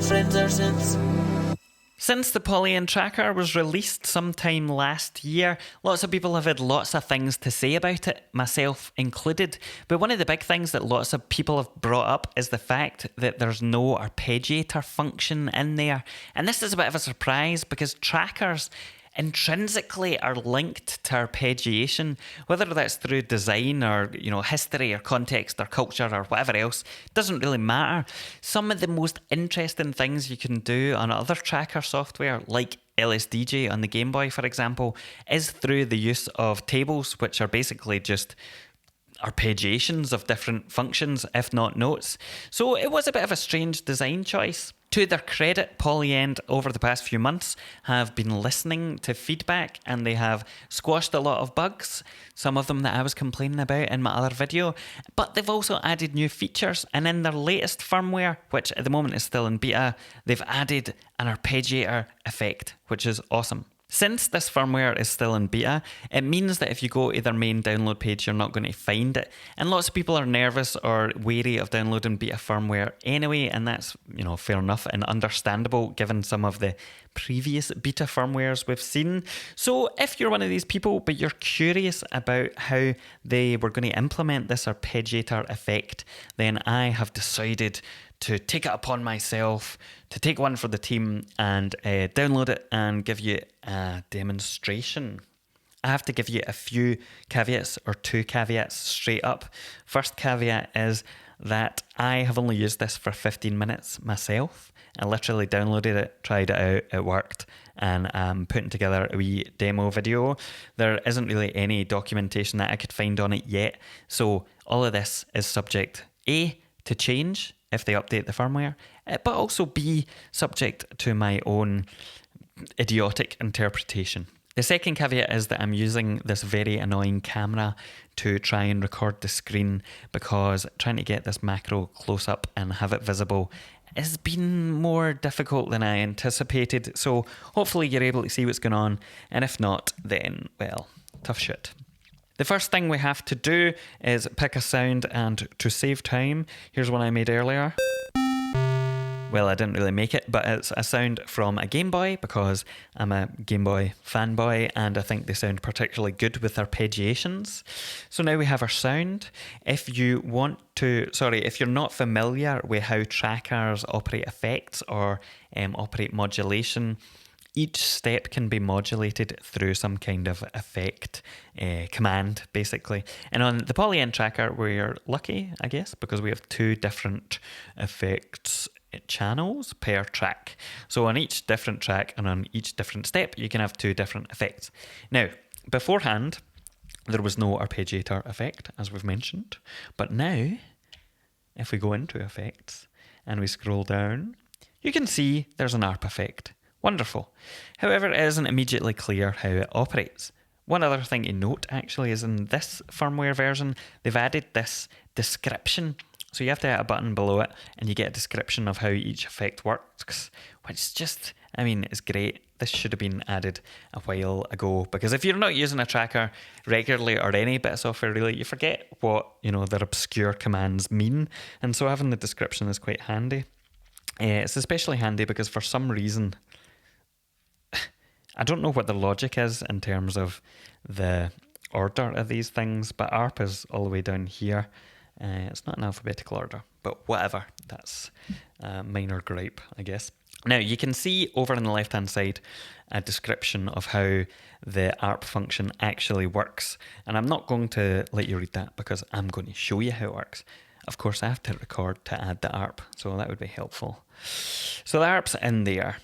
friends are since. Since the Polyend Tracker was released sometime last year, lots of people have had lots of things to say about it, myself included. But one of the big things that lots of people have brought up is the fact that there's no arpeggiator function in there. And this is a bit of a surprise because trackers intrinsically are linked to arpeggiation, whether that's through design or history or context or culture or whatever else, doesn't really matter. Some of the most interesting things you can do on other tracker software, like LSDJ on the Game Boy, for example, is through the use of tables, which are basically just arpeggiations of different functions, if not notes. So it was a bit of a strange design choice. To their credit, Polyend over the past few months have been listening to feedback and they have squashed a lot of bugs, some of them that I was complaining about in my other video, but they've also added new features, and in their latest firmware, which at the moment is still in beta, they've added an arpeggiator effect, which is awesome. Since this firmware is still in beta, it means that if you go to their main download page, you're not going to find it. And lots of people are nervous or wary of downloading beta firmware anyway, and that's, fair enough and understandable given some of the previous beta firmwares we've seen. So if you're one of these people, but you're curious about how they were going to implement this arpeggiator effect, then I have decided to take it upon myself to take one for the team and download it and give you a demonstration. I have to give you a few caveats, or two caveats straight up. First caveat is that I have only used this for 15 minutes myself. I literally downloaded it, tried it out, it worked, and I'm putting together a wee demo video. There isn't really any documentation that I could find on it yet, so all of this is subject A, to change if they update the firmware, but also B, subject to my own idiotic interpretation. The second caveat is that I'm using this very annoying camera to try and record the screen, because trying to get this macro close up and have it visible has been more difficult than I anticipated. So hopefully you're able to see what's going on, and if not, then, well, tough shit. The first thing we have to do is pick a sound, and to save time, here's one I made earlier. Well, I didn't really make it, but it's a sound from a Game Boy, because I'm a Game Boy fanboy and I think they sound particularly good with arpeggiations. So now we have our sound. If you're not familiar with how trackers operate effects or operate modulation, each step can be modulated through some kind of effect command, basically. And on the Polyend Tracker, we're lucky, I guess, because we have two different effects channels per track. So on each different track and on each different step, you can have two different effects. Now, beforehand, there was no arpeggiator effect, as we've mentioned. But now, if we go into effects and we scroll down, you can see there's an ARP effect. Wonderful. However, it isn't immediately clear how it operates. One other thing to note, actually, is in this firmware version, they've added this description. So you have to hit a button below it and you get a description of how each effect works, which just, is great. This should have been added a while ago, because if you're not using a tracker regularly, or any bit of software really, you forget what, their obscure commands mean. And so having the description is quite handy. It's especially handy because for some reason, I don't know what the logic is in terms of the order of these things, but ARP is all the way down here. It's not in alphabetical order, but whatever. That's a minor gripe, I guess. Now, you can see over on the left-hand side a description of how the ARP function actually works. And I'm not going to let you read that because I'm going to show you how it works. Of course, I have to record to add the ARP, so that would be helpful. So the ARP's in there.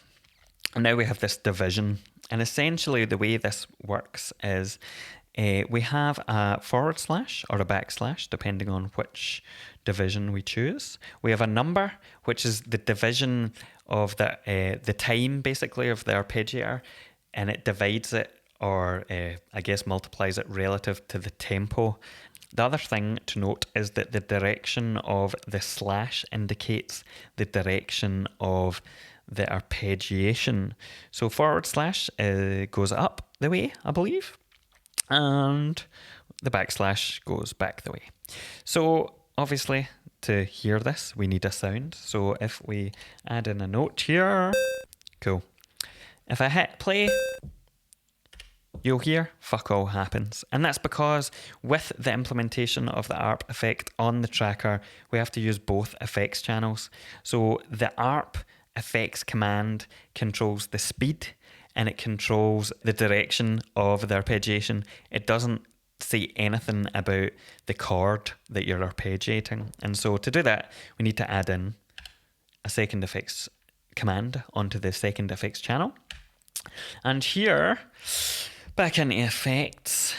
And now we have this division. And essentially the way this works is we have a forward slash or a backslash, depending on which division we choose. We have a number, which is the division of the time, basically, of the arpeggiator, and it divides it, or I guess multiplies it relative to the tempo. The other thing to note is that the direction of the slash indicates the direction of the arpeggiation. So forward slash goes up the way, I believe, and the backslash goes back the way. So obviously to hear this, we need a sound. So if we add in a note here, cool. If I hit play, you'll hear fuck all happens. And that's because with the implementation of the ARP effect on the tracker, we have to use both effects channels. So the ARP FX command controls the speed and it controls the direction of the arpeggiation. It doesn't say anything about the chord that you're arpeggiating. And so to do that, we need to add in a second effects command onto the second effects channel. And here, back into effects,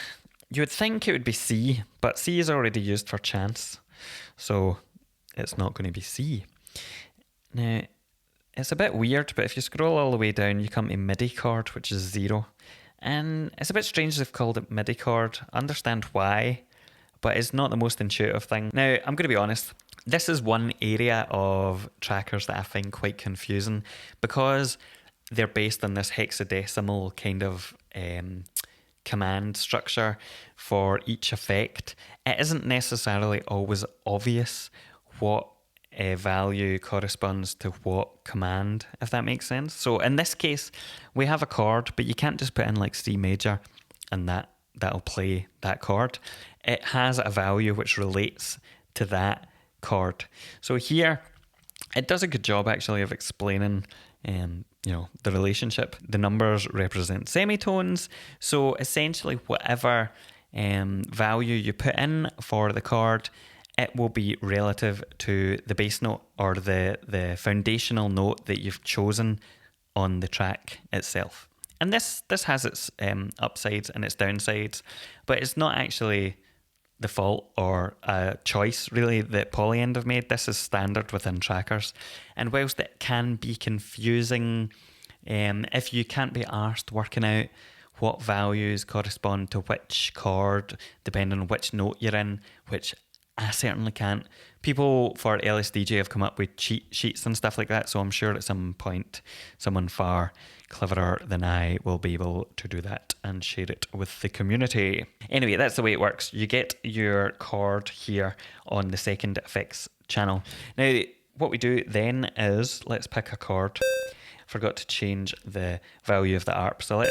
you would think it would be C, but C is already used for chance. So it's not going to be C. Now, it's a bit weird, but if you scroll all the way down, you come to MIDI chord, which is 0. And it's a bit strange they've called it MIDI chord. I understand why, but it's not the most intuitive thing. Now, I'm going to be honest. This is one area of trackers that I find quite confusing because they're based on this hexadecimal kind of command structure for each effect. It isn't necessarily always obvious what value corresponds to what command, if that makes sense. So in this case, we have a chord, but you can't just put in like C major and that'll play that chord. It has a value which relates to that chord. So here, it does a good job actually of explaining the relationship. The numbers represent semitones. So essentially whatever value you put in for the chord, it will be relative to the bass note or the foundational note that you've chosen on the track itself. And this has its upsides and its downsides, but it's not actually the fault or a choice really that Polyend have made. This is standard within trackers. And whilst it can be confusing, if you can't be arsed working out what values correspond to which chord, depending on which note you're in, which I certainly can't. People for LSDJ have come up with cheat sheets and stuff like that, so I'm sure at some point someone far cleverer than I will be able to do that and share it with the community. Anyway, that's the way it works. You get your chord here on the second effects channel. Now, what we do then is, let's pick a chord. Forgot to change the value of the ARP, so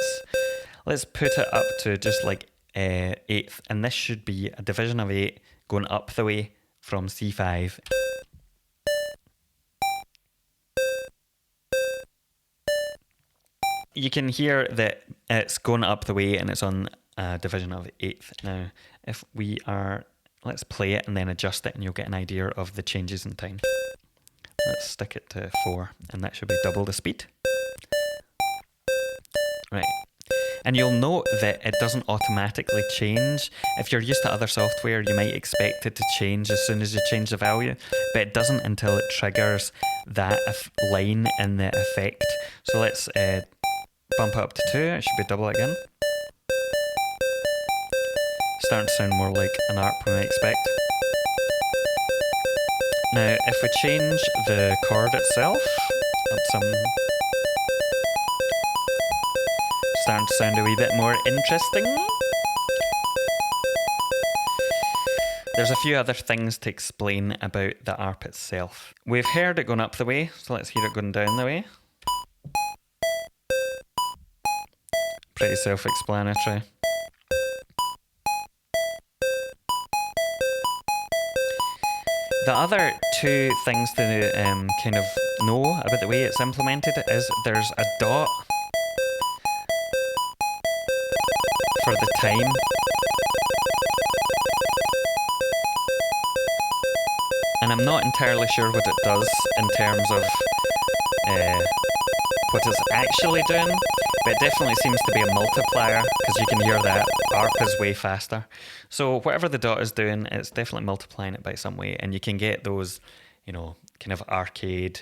let's put it up to just like eighth, and this should be a division of 8 going up the way from C5. You can hear that it's going up the way and it's on a division of 8th. Now, if we are, let's play it and then adjust it and you'll get an idea of the changes in time. Let's stick it to 4 and that should be double the speed. Right. And you'll note that it doesn't automatically change. If you're used to other software, you might expect it to change as soon as you change the value, but it doesn't until it triggers that line in the effect. So let's bump it up to 2. It should be double again. Starting to sound more like an ARP we might expect. Now, if we change the chord itself, up some, starting to sound a wee bit more interesting. There's a few other things to explain about the ARP itself. We've heard it going up the way, so let's hear it going down the way. Pretty self-explanatory. The other two things to kind of know about the way it's implemented is there's a dot for the time. And I'm not entirely sure what it does in terms of what it's actually doing, but it definitely seems to be a multiplier because you can hear that ARP is way faster. So whatever the dot is doing, it's definitely multiplying it by some way, and you can get those, kind of arcade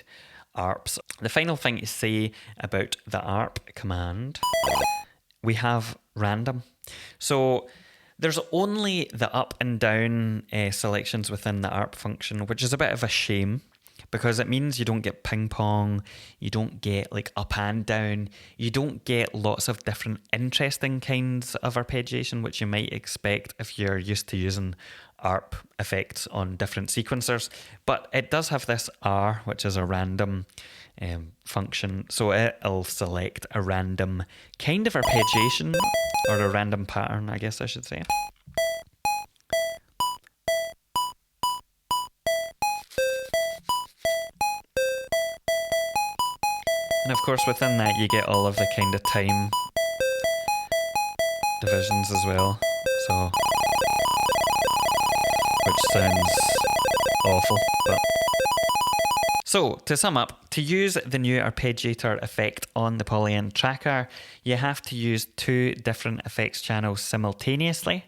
ARPs. The final thing to say about the ARP command, we have random. So there's only the up and down selections within the ARP function, which is a bit of a shame because it means you don't get ping pong, you don't get like up and down, you don't get lots of different interesting kinds of arpeggiation, which you might expect if you're used to using ARP effects on different sequencers, but it does have this R, which is a random function, so it'll select a random kind of arpeggiation, or a random pattern, I guess I should say. And of course within that you get all of the kind of time divisions as well, so which sounds awful, but... So, to sum up, to use the new arpeggiator effect on the Polyend Tracker, you have to use 2 different effects channels simultaneously.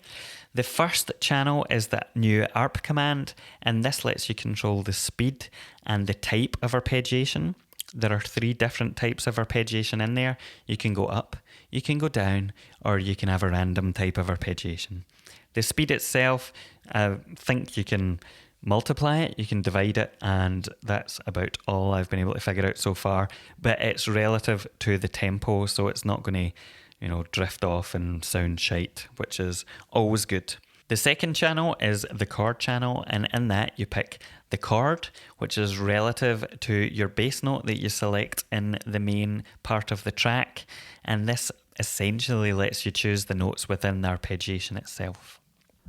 The first channel is the new ARP command, and this lets you control the speed and the type of arpeggiation. There are 3 different types of arpeggiation in there. You can go up, you can go down, or you can have a random type of arpeggiation. The speed itself, I think you can multiply it, you can divide it, and that's about all I've been able to figure out so far. But it's relative to the tempo, so it's not going to, drift off and sound shite, which is always good. The second channel is the chord channel, and in that you pick the chord, which is relative to your bass note that you select in the main part of the track, and this essentially lets you choose the notes within the arpeggiation itself.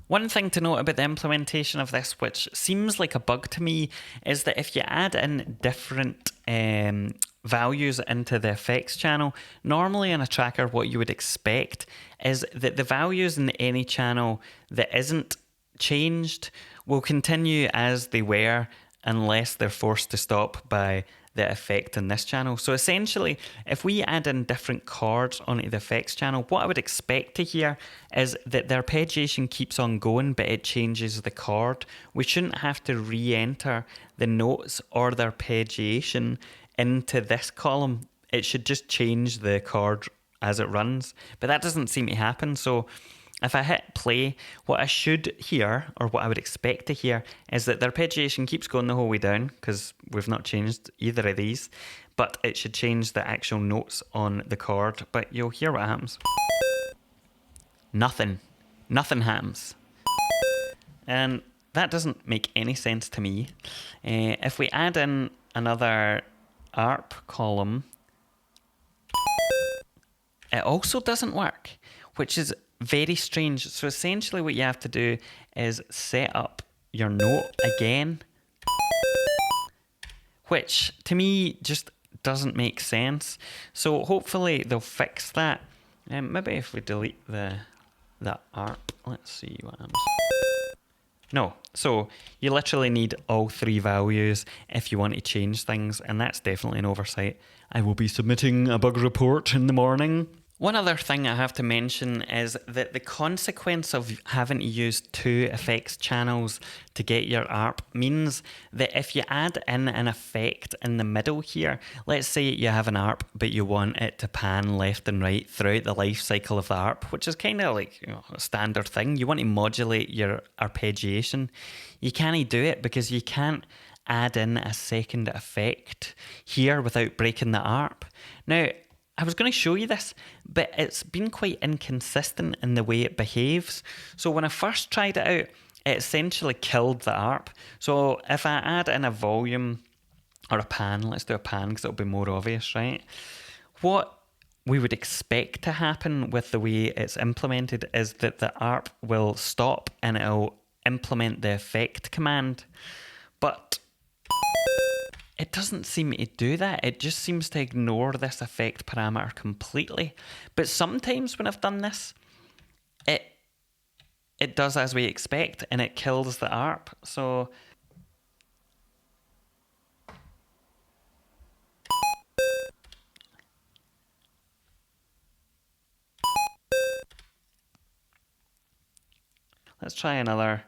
One thing to note about the implementation of this, which seems like a bug to me, is that if you add in different values into the effects channel, normally in a tracker what you would expect is that the values in any channel that isn't changed will continue as they were unless they're forced to stop by the effect in this channel. So essentially, if we add in different chords onto the effects channel, what I would expect to hear is that the arpeggiation keeps on going, but it changes the chord. We shouldn't have to re-enter the notes or the arpeggiation into this column. It should just change the chord as it runs, but that doesn't seem to happen. So if I hit play, what I should hear, or what I would expect to hear, is that the arpeggiation keeps going the whole way down, because we've not changed either of these, but it should change the actual notes on the chord, but you'll hear what happens. Nothing happens. And that doesn't make any sense to me. If we add in another ARP column, it also doesn't work, which is very strange. So essentially what you have to do is set up your note again, which to me just doesn't make sense. So hopefully they'll fix that. Maybe if we delete the ARP, let's see what happens. No, so you literally need all 3 values if you want to change things, and that's definitely an oversight. I will be submitting a bug report in the morning. One other thing I have to mention is that the consequence of having to use 2 effects channels to get your ARP means that if you add in an effect in the middle here, let's say you have an ARP but you want it to pan left and right throughout the life cycle of the ARP, which is kind of like a standard thing. You want to modulate your arpeggiation. You can't do it because you can't add in a second effect here without breaking the ARP. Now, I was going to show you this, but it's been quite inconsistent in the way it behaves. So when I first tried it out, it essentially killed the ARP. So if I add in a volume or a pan, let's do a pan because it'll be more obvious, right? What we would expect to happen with the way it's implemented is that the ARP will stop and it'll implement the effect command. But it doesn't seem to do that. It just seems to ignore this effect parameter completely. But sometimes when I've done this, it does as we expect and it kills the ARP. So let's try another.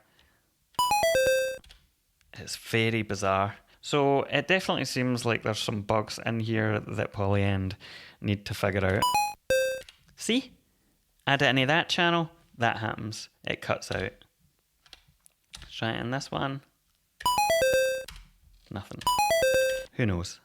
It's very bizarre. So it definitely seems like there's some bugs in here that Polyend need to figure out. See? Add it into that channel, that happens. It cuts out. Let's try it in this one. Nothing. Who knows?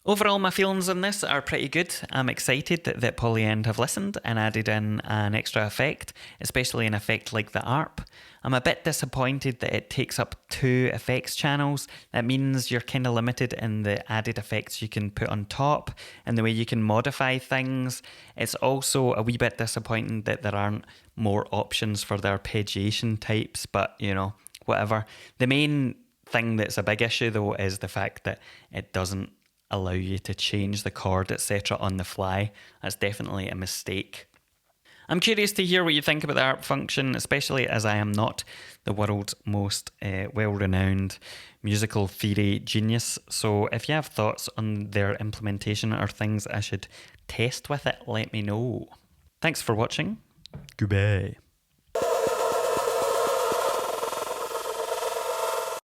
Overall, my feelings on this are pretty good. I'm excited that Polyend have listened and added in an extra effect, especially an effect like the ARP. I'm a bit disappointed that it takes up 2 effects channels. That means you're kind of limited in the added effects you can put on top and the way you can modify things. It's also a wee bit disappointing that there aren't more options for the arpeggiation types, but you know, whatever. The main thing that's a big issue though is the fact that it doesn't allow you to change the chord, etc. on the fly. That's definitely a mistake. I'm curious to hear what you think about the ARP function, especially as I am not the world's most well-renowned musical theory genius. So if you have thoughts on their implementation or things I should test with it, let me know. Thanks for watching. Goodbye.